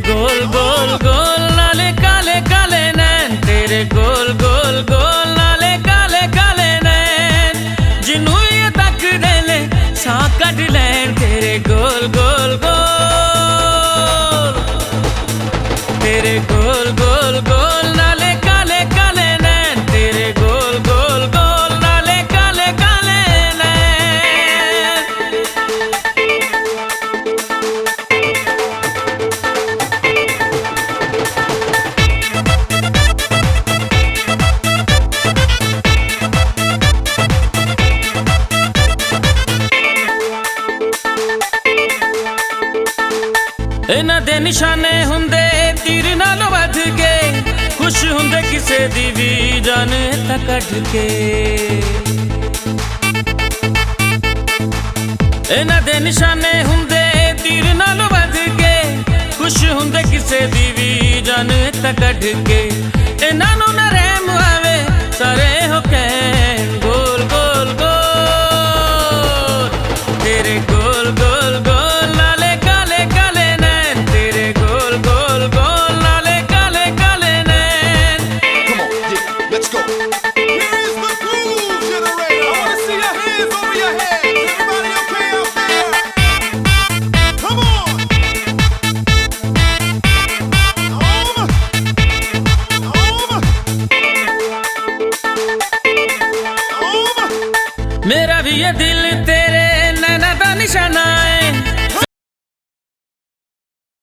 गोल गोल गोल नाले काले काले नैन, तेरे गोल गोल गोल नाले काले काले नैन, जिन्नू ये तक दे ले सां कढ लैन, तेरे गोल गोल गोल, तेरे गोल गोल गोल नाले काले काले नैन, तेरे गोल गोल गोल नाले काले काले नैन। इन्हां दे निशाने हुंदे तीर नालों वध के, खुश हुंदे किसे दी भी जान तां कढ के। इन्हां दे निशाने हुंदे तीर नालों वध के, खुश हुंदे किसे दी भी जान तां कढ के। इन्हां नूं ना रहम आवे सारे हो कहण गोल गोल गोल, तेरे गोल गोल गोल नाले काले काले नैन, तेरे गोल गोल गोल नाले काले काले नैन। Come on, yeah, let's go. Here's the groove generator. I wanna see your hands over your heads. Everybody okay out there? Come on. मेरा भी ये दिल